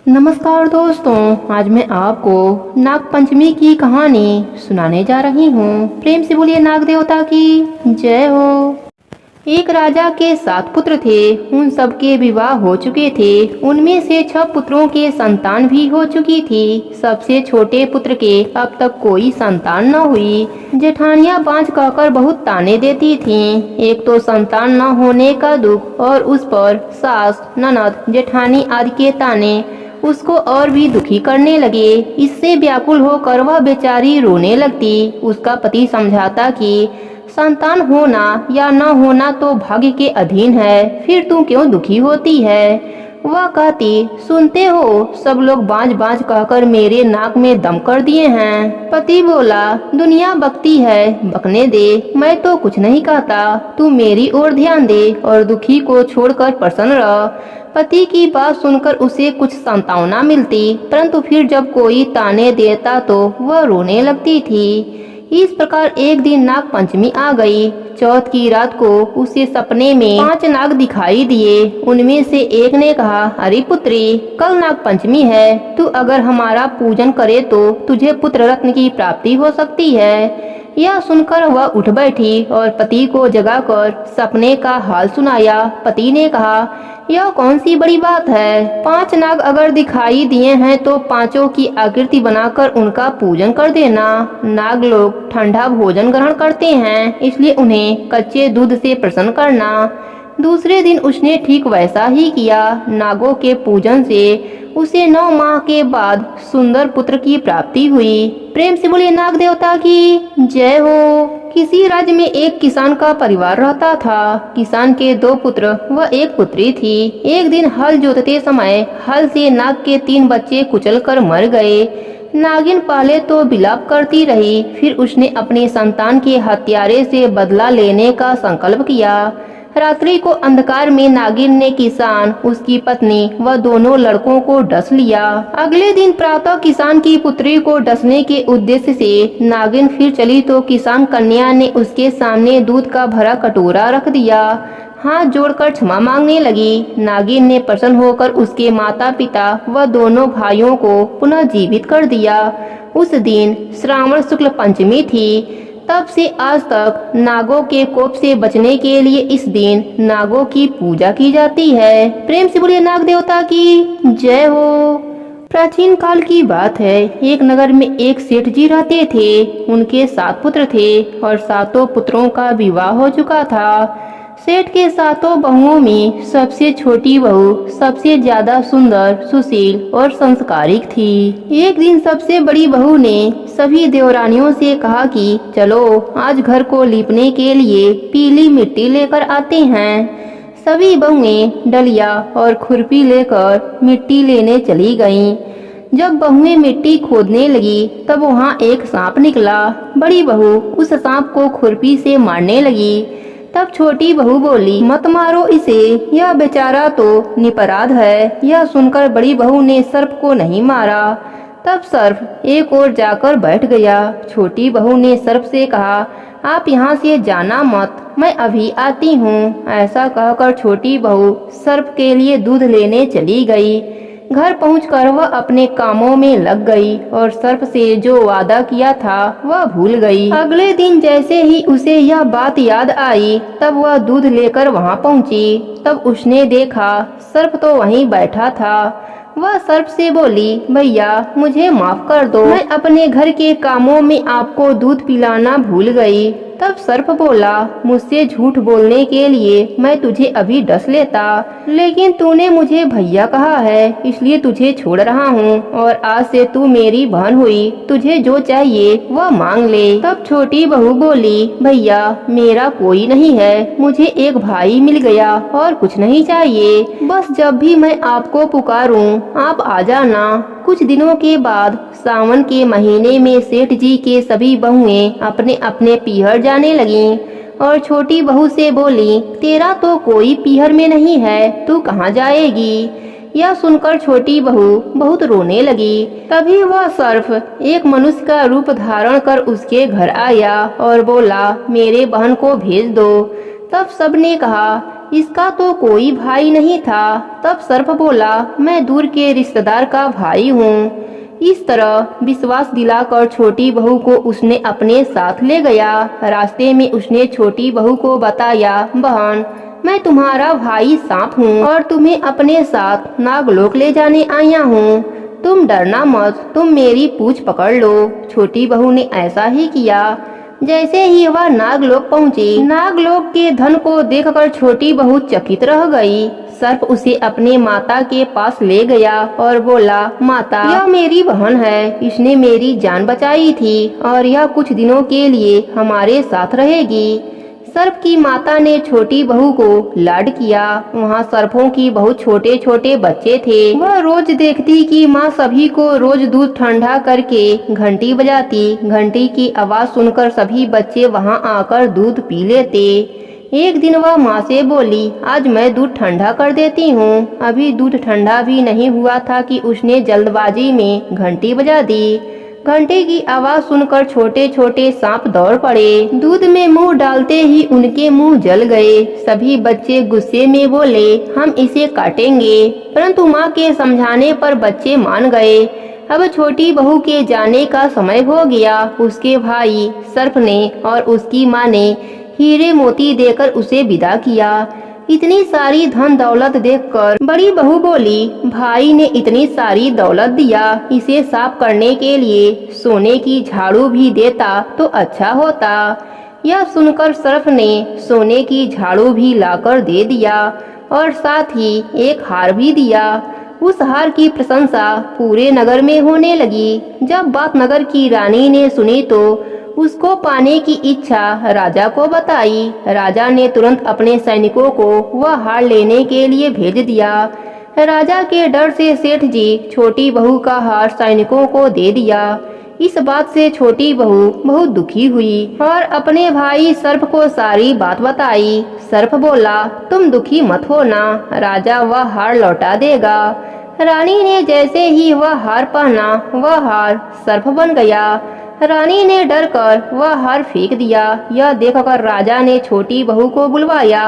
नमस्कार दोस्तों, आज मैं आपको नाग पंचमी की कहानी सुनाने जा रही हूँ। प्रेम से बोलिए नाग देवता की जय हो। एक राजा के 7 पुत्र थे। उन सबके विवाह हो चुके थे। उनमें से 6 पुत्रों के संतान भी हो चुकी थी। सबसे छोटे पुत्र के अब तक कोई संतान न हुई। जेठानियां बांझ कहकर बहुत ताने देती थीं। एक तो संतान न होने का दुख और उस पर सास, ननद, जेठानी आदि के ताने उसको और भी दुखी करने लगे। इससे व्याकुल होकर वह बेचारी रोने लगती। उसका पति समझाता कि संतान होना या न होना तो भाग्य के अधीन है, फिर तू क्यों दुखी होती है। वह कहती, सुनते हो, सब लोग बांझ बांझ कहकर मेरे नाक में दम कर दिए हैं। पति बोला, दुनिया बकती है, बकने दे, मैं तो कुछ नहीं कहता, तू मेरी ओर ध्यान दे और दुखी को छोड़कर प्रसन्न रह। पति की बात सुनकर उसे कुछ सांत्वना मिलती, परंतु फिर जब कोई ताने देता तो वह रोने लगती थी। इस प्रकार एक दिन नाग पंचमी आ गई। चौथ की रात को उसे सपने में 5 नाग दिखाई दिए। उनमें से एक ने कहा, अरे पुत्री, कल नाग पंचमी है, तू अगर हमारा पूजन करे तो तुझे पुत्र रत्न की प्राप्ति हो सकती है। यह सुनकर वह उठ बैठी और पति को जगाकर सपने का हाल सुनाया। पति ने कहा, यह कौन सी बड़ी बात है। 5 नाग अगर दिखाई दिए हैं तो पांचों की आकृति बनाकर उनका पूजन कर देना। नाग लोग ठंडा भोजन ग्रहण करते हैं, इसलिए उन्हें कच्चे दूध से प्रसन्न करना। दूसरे दिन उसने ठीक वैसा ही किया। नागों के पूजन से उसे 9 माह के बाद सुंदर पुत्र की प्राप्ति हुई। प्रेम से बोलिए नाग देवता की जय हो। किसी राज्य में एक किसान का परिवार रहता था। किसान के 2 पुत्र व 1 पुत्री थी। एक दिन हल जोतते समय हल से नाग के 3 बच्चे कुचलकर मर गए। नागिन पहले तो विलाप करती रही, फिर उसने अपने संतान के हत्यारे से बदला लेने का संकल्प किया। रात्रि को अंधकार में नागिन ने किसान, उसकी पत्नी व दोनों लड़कों को डस लिया। अगले दिन प्रातः किसान की पुत्री को डसने के उद्देश्य से नागिन फिर चली तो किसान कन्या ने उसके सामने दूध का भरा कटोरा रख दिया। हाथ जोड़कर क्षमा मांगने लगी। नागिन ने प्रसन्न होकर उसके माता पिता व दोनों भाइयों को पुनः जीवित कर दिया। उस दिन श्रावण शुक्ल पंचमी थी। तब से आज तक नागों के कोप से बचने के लिए इस दिन नागों की पूजा की जाती है। प्रेम से बोलिए नाग देवता की जय हो। प्राचीन काल की बात है। एक नगर में एक सेठ जी रहते थे। उनके 7 पुत्र थे और 7 पुत्रों का विवाह हो चुका था। सेठ के 7 बहुओं में सबसे छोटी बहू सबसे ज्यादा सुंदर, सुशील और संस्कारिक थी। एक दिन सबसे बड़ी बहू ने सभी देवरानियों से कहा कि चलो आज घर को लीपने के लिए पीली मिट्टी लेकर आते हैं। सभी बहुएं डलिया और खुरपी लेकर मिट्टी लेने चली गईं। जब बहुएं मिट्टी खोदने लगी तब वहाँ एक सांप निकला। बड़ी बहू उस सांप को खुरपी से मारने लगी। तब छोटी बहू बोली, मत मारो इसे, यह बेचारा तो निरपराध है। यह सुनकर बड़ी बहू ने सर्प को नहीं मारा। तब सर्प एक ओर जाकर बैठ गया। छोटी बहू ने सर्प से कहा, आप यहाँ से जाना मत, मैं अभी आती हूँ। ऐसा कहकर छोटी बहू सर्प के लिए दूध लेने चली गई। घर पहुंचकर वह अपने कामों में लग गई और सर्प से जो वादा किया था वह भूल गई। अगले दिन जैसे ही उसे यह बात याद आई तब वह दूध लेकर वहां पहुंची। तब उसने देखा सर्प तो वहीं बैठा था। वह सर्प से बोली, भैया मुझे माफ कर दो, मैं अपने घर के कामों में आपको दूध पिलाना भूल गई। तब सर्प बोला, मुझसे झूठ बोलने के लिए मैं तुझे अभी डस लेता, लेकिन तूने मुझे भैया कहा है इसलिए तुझे छोड़ रहा हूँ और आज से तू मेरी बहन हुई, तुझे जो चाहिए वह मांग ले। तब छोटी बहू बोली, भैया मेरा कोई नहीं है, मुझे एक भाई मिल गया और कुछ नहीं चाहिए, बस जब भी मैं आपको पुकारूं आप आ जाना। कुछ दिनों के बाद सावन के महीने में सेठ जी के सभी बहुएं अपने अपने पीहर जाने लगीं और छोटी बहू से बोली, तेरा तो कोई पीहर में नहीं है, तू कहाँ जाएगी। यह सुनकर छोटी बहू बहुत रोने लगी। तभी वह सर्प एक मनुष्य का रूप धारण कर उसके घर आया और बोला, मेरे बहन को भेज दो। तब सबने कहा, इसका तो कोई भाई नहीं था। तब सर्प बोला, मैं दूर के रिश्तेदार का भाई हूँ। इस तरह विश्वास दिलाकर छोटी बहू को उसने अपने साथ ले गया। रास्ते में उसने छोटी बहू को बताया, बहन, मैं तुम्हारा भाई सांप हूँ और तुम्हें अपने साथ नागलोक ले जाने आया हूँ। तुम डरना मत, तुम मेरी पूंछ पकड़ लो। छोटी बहू ने ऐसा ही किया। जैसे ही वह नागलोक पहुंची, नागलोक के धन को देखकर छोटी बहू चकित रह गई। सर्प उसे अपने माता के पास ले गया और बोला, माता, यह मेरी बहन है। इसने मेरी जान बचाई थी और यह कुछ दिनों के लिए हमारे साथ रहेगी। सर्प की माता ने छोटी बहू को लाड किया। वहाँ सर्पों की बहुत छोटे छोटे बच्चे थे। वह रोज देखती कि माँ सभी को रोज दूध ठंडा करके घंटी बजाती। घंटी की आवाज सुनकर सभी बच्चे वहाँ आकर दूध पी लेते। एक दिन वह माँ से बोली, आज मैं दूध ठंडा कर देती हूँ। अभी दूध ठंडा भी नहीं हुआ था कि उसने जल्दबाजी में घंटी बजा दी। घंटे की आवाज सुनकर छोटे छोटे सांप दौड़ पड़े। दूध में मुंह डालते ही उनके मुंह जल गए। सभी बच्चे गुस्से में बोले, हम इसे काटेंगे। परंतु माँ के समझाने पर बच्चे मान गए। अब छोटी बहू के जाने का समय हो गया। उसके भाई सर्प ने और उसकी माँ ने हीरे मोती देकर उसे विदा किया। इतनी सारी धन दौलत देखकर बड़ी बहू बोली, भाई ने इतनी सारी दौलत दिया, इसे साफ करने के लिए सोने की झाड़ू भी देता तो अच्छा होता। यह सुनकर सर्प ने सोने की झाड़ू भी लाकर दे दिया और साथ ही एक हार भी दिया। उस हार की प्रशंसा पूरे नगर में होने लगी। जब बात नगर की रानी ने सुनी तो उसको पाने की इच्छा राजा को बताई। राजा ने तुरंत अपने सैनिकों को वह हार लेने के लिए भेज दिया। राजा के डर से सेठ जी छोटी बहू का हार सैनिकों को दे दिया। इस बात से छोटी बहू बहुत दुखी हुई और अपने भाई सर्प को सारी बात बताई। सर्प बोला, तुम दुखी मत होना, राजा वह हार लौटा देगा। रानी ने जैसे ही वह हार पहना, वह हार सर्प बन गया। रानी ने डर कर वह हार फेंक दिया। यह देखकर राजा ने छोटी बहू को बुलवाया।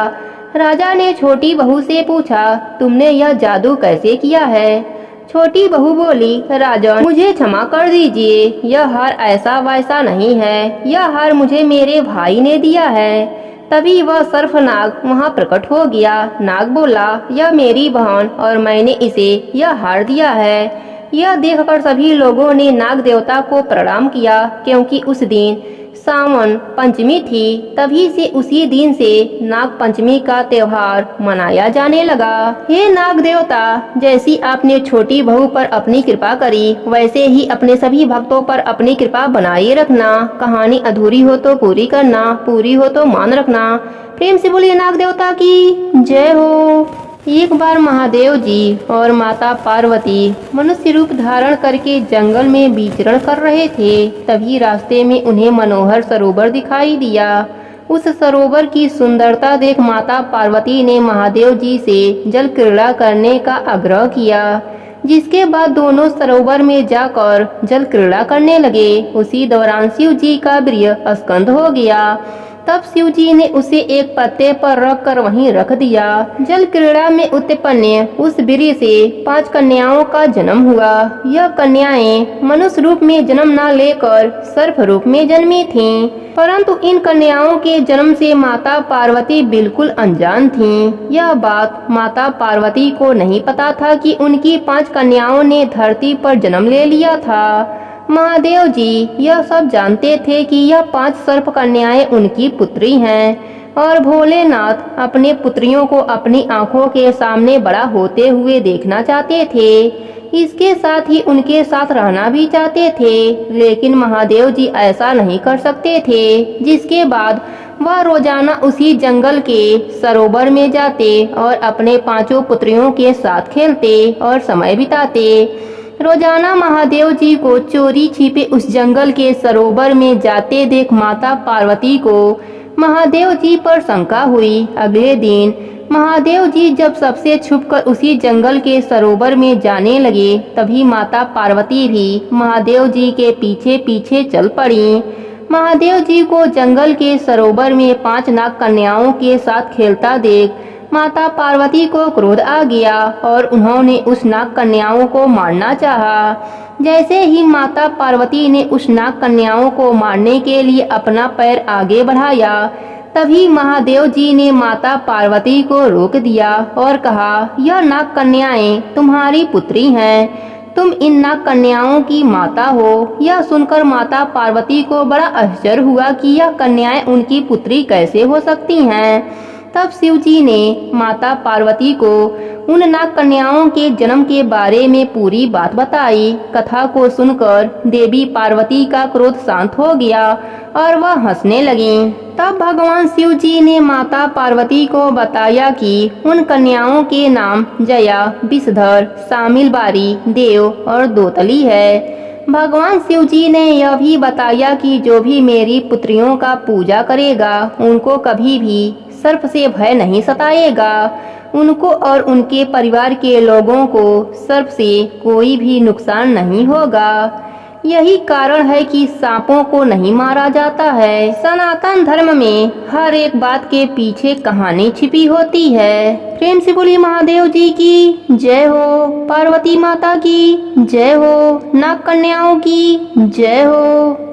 राजा ने छोटी बहू से पूछा, तुमने यह जादू कैसे किया है? छोटी बहू बोली, राजन, मुझे क्षमा कर दीजिए, यह हार ऐसा वैसा नहीं है। यह हार मुझे मेरे भाई ने दिया है। तभी वह सर्प नाग वहाँ प्रकट हो गया। नाग बोला, यह मेरी बहन और मैंने इसे यह हार दिया है। यह देखकर सभी लोगों ने नाग देवता को प्रणाम किया, क्योंकि उस दिन सावन पंचमी थी। तभी से उसी दिन से नाग पंचमी का त्योहार मनाया जाने लगा। हे नाग देवता, जैसी आपने छोटी बहू पर अपनी कृपा करी, वैसे ही अपने सभी भक्तों पर अपनी कृपा बनाए रखना। कहानी अधूरी हो तो पूरी करना, पूरी हो तो मान रखना। प्रेम से बोलिए नाग देवता की जय हो। एक बार महादेव जी और माता पार्वती मनुष्य रूप धारण करके जंगल में विचरण कर रहे थे। तभी रास्ते में उन्हें मनोहर सरोवर दिखाई दिया। उस सरोवर की सुंदरता देख माता पार्वती ने महादेव जी से जल क्रीड़ा करने का आग्रह किया, जिसके बाद दोनों सरोवर में जाकर जल क्रीड़ा करने लगे। उसी दौरान शिव जी का वीर्य स्कंद हो गया। तब शिव जी ने उसे एक पत्ते पर रख कर वहीं रख दिया। जल क्रीड़ा में उत्पन्न उस वीर्य से 5 कन्याओं का जन्म हुआ। यह कन्याएं मनुष्य रूप में जन्म न लेकर सर्प रूप में जन्मी थीं, परंतु इन कन्याओं के जन्म से माता पार्वती बिल्कुल अनजान थीं। यह बात माता पार्वती को नहीं पता था कि उनकी 5 कन्याओं ने धरती पर जन्म ले लिया था। महादेव जी यह सब जानते थे कि यह 5 सर्प कन्याएं उनकी पुत्री हैं और भोलेनाथ अपने पुत्रियों को अपनी आंखों के सामने बड़ा होते हुए देखना चाहते थे। इसके साथ ही उनके साथ रहना भी चाहते थे, लेकिन महादेव जी ऐसा नहीं कर सकते थे। जिसके बाद वह रोजाना उसी जंगल के सरोवर में जाते और अपने 5 पुत्रियों के साथ खेलते और समय बिताते। रोजाना महादेव जी को चोरी छिपे उस जंगल के सरोवर में जाते देख माता पार्वती को महादेव जी पर शंका हुई। अगले दिन महादेव जी जब सबसे छुपकर उसी जंगल के सरोवर में जाने लगे, तभी माता पार्वती भी महादेव जी के पीछे पीछे चल पड़ी। महादेव जी को जंगल के सरोवर में 5 नाग कन्याओं के साथ खेलता देख माता पार्वती को क्रोध आ गया और उन्होंने उस नाग कन्याओं को मारना चाहा। जैसे ही माता पार्वती ने उस नाग कन्याओं को मारने के लिए अपना पैर आगे बढ़ाया, तभी महादेव जी ने माता पार्वती को रोक दिया और कहा, यह नाग कन्याएं तुम्हारी पुत्री हैं, तुम इन नाग कन्याओं की माता हो। यह सुनकर माता पार्वती को बड़ा आश्चर्य हुआ कि यह कन्याएं उनकी पुत्री कैसे हो सकती हैं। तब शिव जी ने माता पार्वती को उन नाग कन्याओं के जन्म के बारे में पूरी बात बताई। कथा को सुनकर देवी पार्वती का क्रोध शांत हो गया और वह हंसने लगी। तब भगवान शिव जी ने माता पार्वती को बताया कि उन कन्याओं के नाम जया, विषधर, शामिलबारी, देव और दोतली है। भगवान शिव जी ने यह भी बताया कि जो भी मेरी पुत्रियों का पूजा करेगा उनको कभी भी सर्प से भय नहीं सताएगा। उनको और उनके परिवार के लोगों को सर्प से कोई भी नुकसान नहीं होगा। यही कारण है कि सांपों को नहीं मारा जाता है। सनातन धर्म में हर एक बात के पीछे कहानी छिपी होती है। प्रेम से बोलिए महादेव जी की जय हो, पार्वती माता की जय हो, नाग कन्याओं की जय हो।